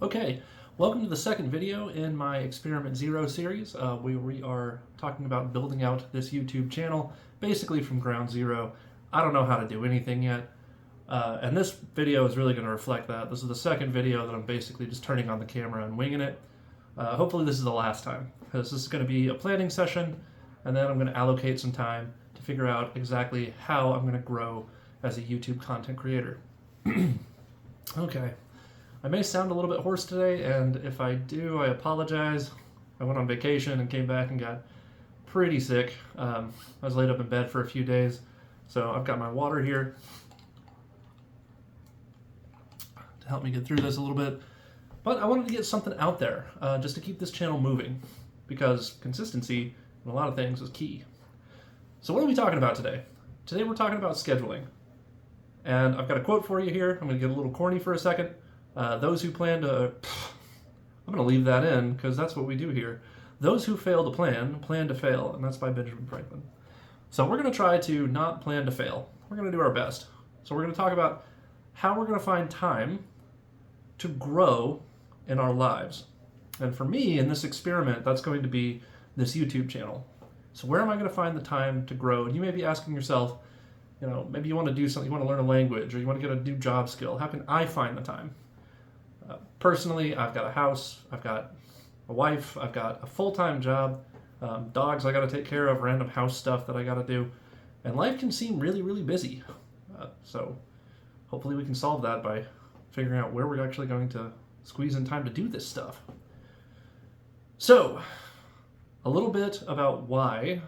Okay, welcome to the second video in my Experiment Zero series. We are talking about building out this YouTube channel, basically from ground zero. I don't know how to do anything yet, and this video is really going to reflect that. This is the second video that I'm basically just turning on the camera and winging it. Hopefully this is the last time, because this is going to be a planning session, and then I'm going to allocate some time to figure out exactly how I'm going to grow as a YouTube content creator. Okay. I may sound a little bit hoarse today, and if I do, I apologize. I went on vacation and came back and got pretty sick. I was laid up in bed for a few days, so I've got my water here to help me get through this a little bit. But I wanted to get something out there just to keep this channel moving, because consistency in a lot of things is key. So what are we talking about today? Today we're talking about scheduling. And I've got a quote for you here. I'm going to get a little corny for a second. Those who plan to, I'm going to leave that in because that's what we do here. Those who fail to plan to fail, and that's by Benjamin Franklin. So we're going to try to not plan to fail. We're going to do our best. So we're going to talk about how we're going to find time to grow in our lives. And for me, in this experiment, that's going to be this YouTube channel. So where am I going to find the time to grow? And you may be asking yourself, you know, maybe you want to do something, you want to learn a language, or you want to get a new job skill. How can I find the time? Personally, I've got a house, I've got a wife, I've got a full-time job, dogs I got to take care of, random house stuff that I got to do, and life can seem really, really busy. So hopefully we can solve that by figuring out where we're actually going to squeeze in time to do this stuff. So, a little bit about why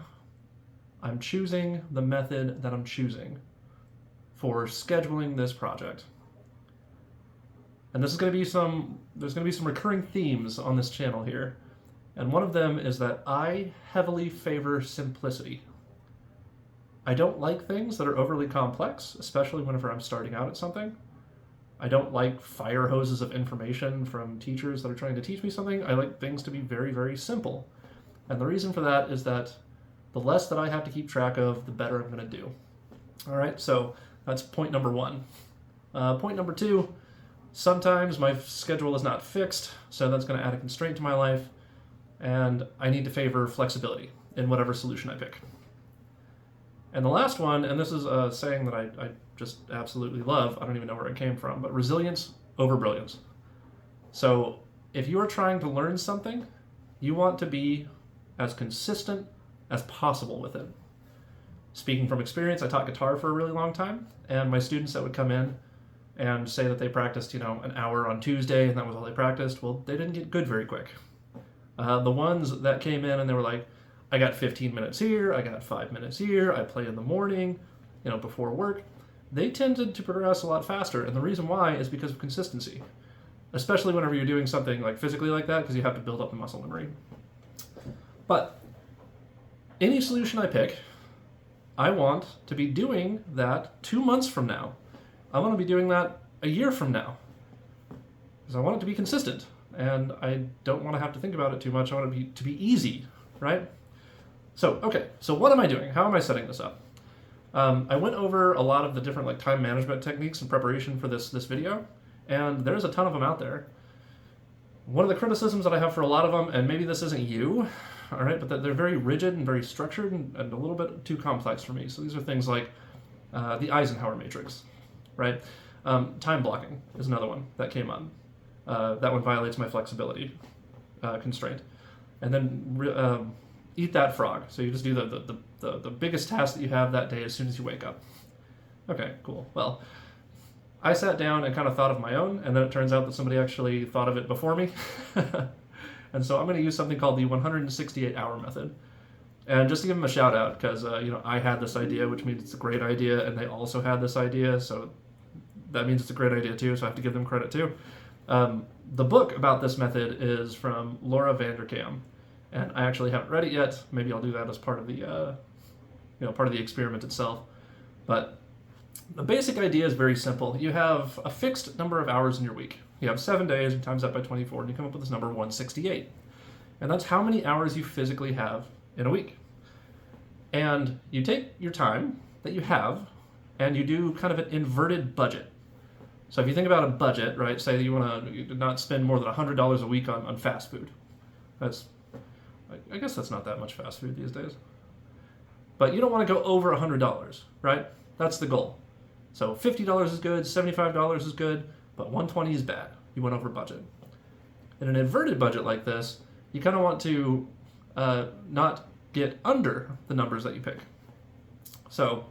I'm choosing the method that I'm choosing for scheduling this project. And this is going to be there's going to be some recurring themes on this channel here. And one of them is that I heavily favor simplicity. I don't like things that are overly complex, especially whenever I'm starting out at something. I don't like fire hoses of information from teachers that are trying to teach me something. I like things to be very, very simple. And the reason for that is that the less that I have to keep track of, the better I'm going to do. All right, so that's point number one. Point number two, sometimes my schedule is not fixed, so that's going to add a constraint to my life, and I need to favor flexibility in whatever solution I pick. And the last one, and this is a saying that I just absolutely love, I don't even know where it came from, but resilience over brilliance. So if you are trying to learn something, you want to be as consistent as possible with it. Speaking from experience, I taught guitar for a really long time, and my students that would come in and say that they practiced, an hour on Tuesday and that was all they practiced, well, they didn't get good very quick. The ones that came in and they were like, I got 15 minutes here, I got 5 minutes here, I play in the morning, before work, they tended to progress a lot faster. And the reason why is because of consistency, especially whenever you're doing something like physically like that, because you have to build up the muscle memory. But any solution I pick, I want to be doing that 2 months from now. I want to be doing that a year from now, because I want it to be consistent, and I don't want to have to think about it too much. I want it to be easy, right? So, okay, so what am I doing? How am I setting this up? I went over a lot of the different time management techniques in preparation for this video, and there's a ton of them out there. One of the criticisms that I have for a lot of them, and maybe this isn't you, all right, but that they're very rigid and very structured and a little bit too complex for me. So these are things like the Eisenhower matrix, right? Time blocking is another one that came on. That one violates my flexibility constraint. And then eat that frog. So you just do the biggest task that you have that day as soon as you wake up. Okay, cool. Well, I sat down and kind of thought of my own, and then it turns out that somebody actually thought of it before me. And so I'm going to use something called the 168-hour method. And just to give them a shout out, because I had this idea, which means it's a great idea, and they also had this idea, so that means it's a great idea too, so I have to give them credit too. The book about this method is from Laura Vanderkam, and I actually haven't read it yet. Maybe I'll do that as part of the part of the experiment itself. But the basic idea is very simple. You have a fixed number of hours in your week. You have 7 days, you times that by 24, and you come up with this number 168. And that's how many hours you physically have in a week. And you take your time that you have, and you do kind of an inverted budget. So if you think about a budget, right, say that you want to not spend more than $100 a week on fast food. I guess that's not that much fast food these days. But you don't want to go over $100, right? That's the goal. So $50 is good, $75 is good, but $120 is bad. You went over budget. In an inverted budget like this, you kind of want to not get under the numbers that you pick. So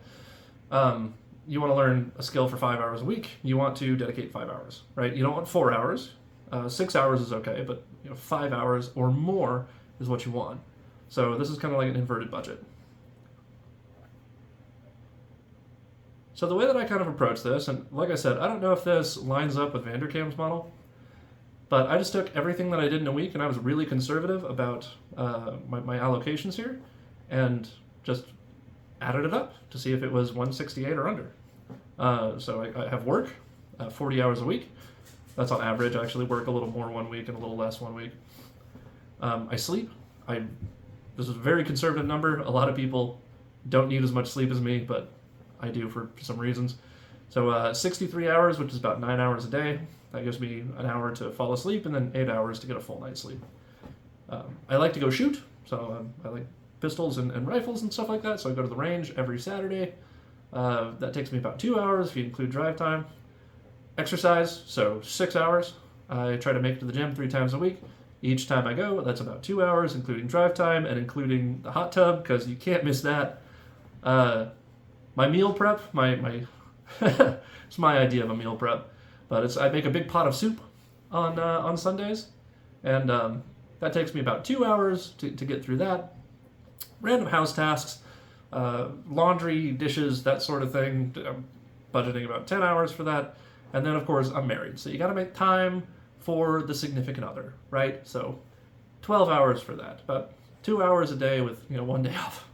you want to learn a skill for 5 hours a week. You want to dedicate 5 hours, right? You don't want 4 hours. 6 hours is okay, but 5 hours or more is what you want. So this is kind of like an inverted budget. So the way that I kind of approach this, and like I said, I don't know if this lines up with Vanderkam's model, but I just took everything that I did in a week and I was really conservative about my allocations here and just added it up to see if it was 168 or under. So I have work, 40 hours a week. That's on average. I actually work a little more one week and a little less one week. I sleep. This is a very conservative number. A lot of people don't need as much sleep as me, but I do for some reasons. So 63 hours, which is about 9 hours a day. That gives me an hour to fall asleep and then 8 hours to get a full night's sleep. I like to go shoot, so I like pistols and rifles and stuff like that, so I go to the range every Saturday. That takes me about 2 hours if you include drive time. Exercise, so 6 hours. I try to make it to the gym 3 times a week. Each time I go, that's about 2 hours, including drive time and including the hot tub, because you can't miss that. My meal prep, it's my idea of a meal prep, but I make a big pot of soup on Sundays, and that takes me about 2 hours to get through that. Random house tasks, laundry, dishes, that sort of thing. I'm budgeting about 10 hours for that. And then, of course, I'm married, so you got to make time for the significant other, right? So 12 hours for that, about 2 hours a day with 1 day off.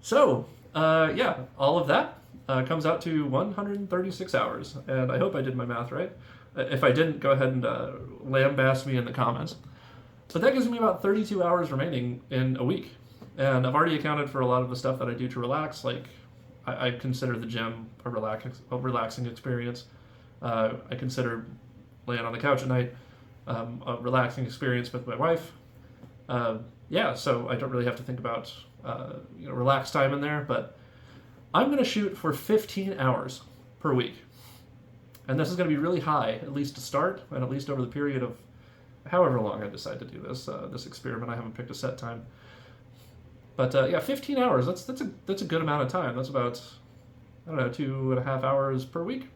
So, yeah, all of that comes out to 136 hours, and I hope I did my math right. If I didn't, go ahead and lambaste me in the comments. But that gives me about 32 hours remaining in a week, and I've already accounted for a lot of the stuff that I do to relax, like I consider the gym a relaxing experience. I consider laying on the couch at night a relaxing experience with my wife. Yeah, so I don't really have to think about relax time in there, but I'm going to shoot for 15 hours per week. And this is going to be really high, at least to start, and at least over the period of however long I decide to do this experiment. I haven't picked a set time. But yeah, 15 hours, that's a good amount of time. That's about, 2.5 hours per week.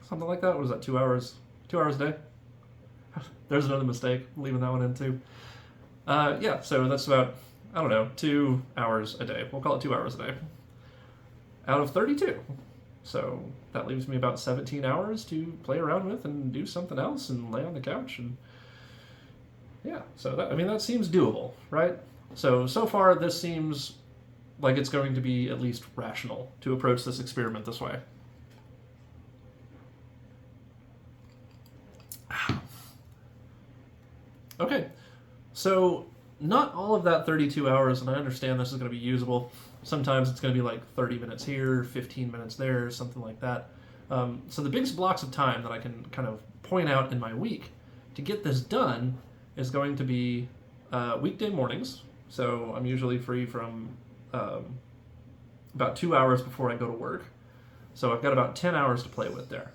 Something like that. What is that, 2 hours? 2 hours a day? There's another mistake, leaving that one in too. Yeah, so that's about, 2 hours a day. We'll call it 2 hours a day. Out of 32. So that leaves me about 17 hours to play around with and do something else and lay on the couch. And yeah, so that seems doable, right? So far this seems like it's going to be at least rational to approach this experiment this way. Okay, so not all of that 32 hours, and I understand this is going to be usable. Sometimes it's going to be like 30 minutes here, 15 minutes there, something like that. So the biggest blocks of time that I can kind of point out in my week to get this done is going to be weekday mornings. So I'm usually free from about 2 hours before I go to work. So I've got about 10 hours to play with there.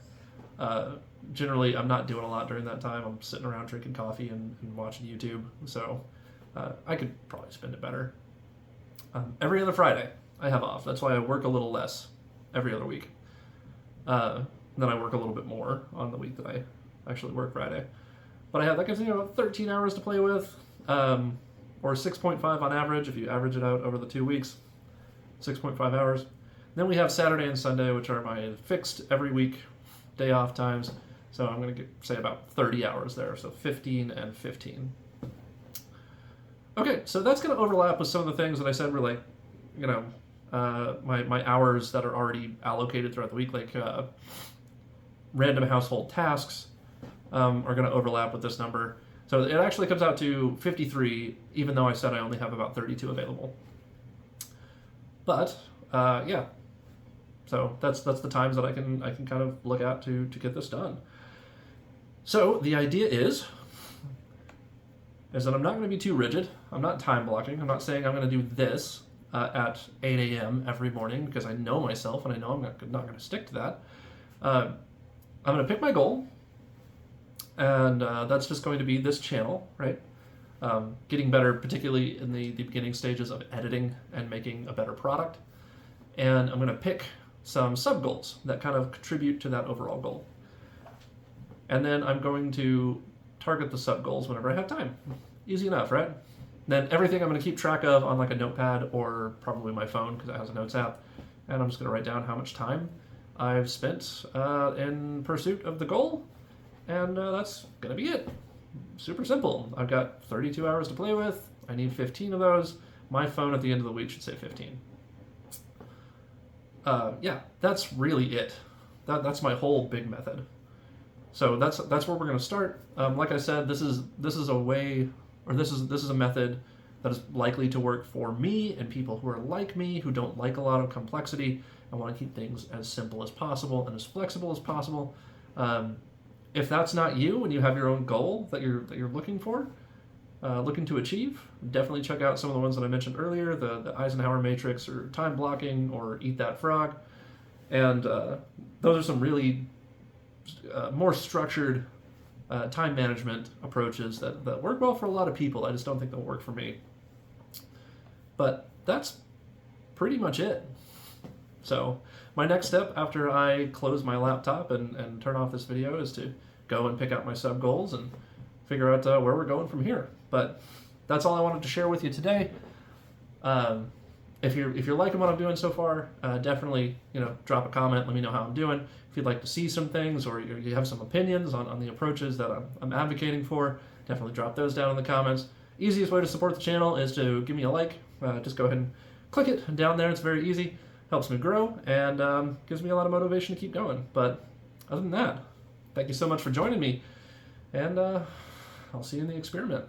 Generally, I'm not doing a lot during that time. I'm sitting around drinking coffee and watching YouTube. So I could probably spend it better. Every other Friday, I have off. That's why I work a little less every other week. Then I work a little bit more on the week that I actually work Friday. But that gives me about 13 hours to play with, or 6.5 on average if you average it out over the 2 weeks. 6.5 hours. Then we have Saturday and Sunday, which are my fixed every week day off times. So I'm going to say about 30 hours there, so 15 and 15. Okay, so that's going to overlap with some of the things that I said were like, my hours that are already allocated throughout the week, like random household tasks are going to overlap with this number. So it actually comes out to 53, even though I said I only have about 32 available. But, yeah, So that's the times that I can kind of look at to get this done. So the idea is that I'm not going to be too rigid. I'm not time blocking. I'm not saying I'm going to do this at 8 a.m. every morning, because I know myself and I know I'm not going to stick to that. I'm going to pick my goal, and that's just going to be this channel, right? Getting better, particularly in the beginning stages of editing and making a better product. And I'm going to pick some sub-goals that kind of contribute to that overall goal. And then I'm going to target the sub-goals whenever I have time. Easy enough, right? Then everything I'm going to keep track of on like a notepad or probably my phone, because it has a notes app. And I'm just going to write down how much time I've spent in pursuit of the goal. And that's going to be it. Super simple. I've got 32 hours to play with. I need 15 of those. My phone at the end of the week should say 15. Yeah, that's really it. That's my whole big method. So that's where we're going to start. Like I said, this is a way, or this is a method that is likely to work for me and people who are like me, who don't like a lot of complexity and want to keep things as simple as possible and as flexible as possible. If that's not you and you have your own goal that you're looking for, looking to achieve, definitely check out some of the ones that I mentioned earlier, the Eisenhower Matrix or time blocking or Eat That Frog. And those are some really more structured time management approaches that work well for a lot of people. I just don't think they'll work for me. But that's pretty much it. So my next step after I close my laptop and turn off this video is to go and pick out my sub goals and figure out where we're going from here. But that's all I wanted to share with you today. If you're liking what I'm doing so far, definitely drop a comment. Let me know how I'm doing. If you'd like to see some things or you have some opinions on the approaches that I'm advocating for, definitely drop those down in the comments. Easiest way to support the channel is to give me a like. Just go ahead and click it down there. It's very easy. Helps me grow and gives me a lot of motivation to keep going. But other than that, thank you so much for joining me, and I'll see you in the experiment.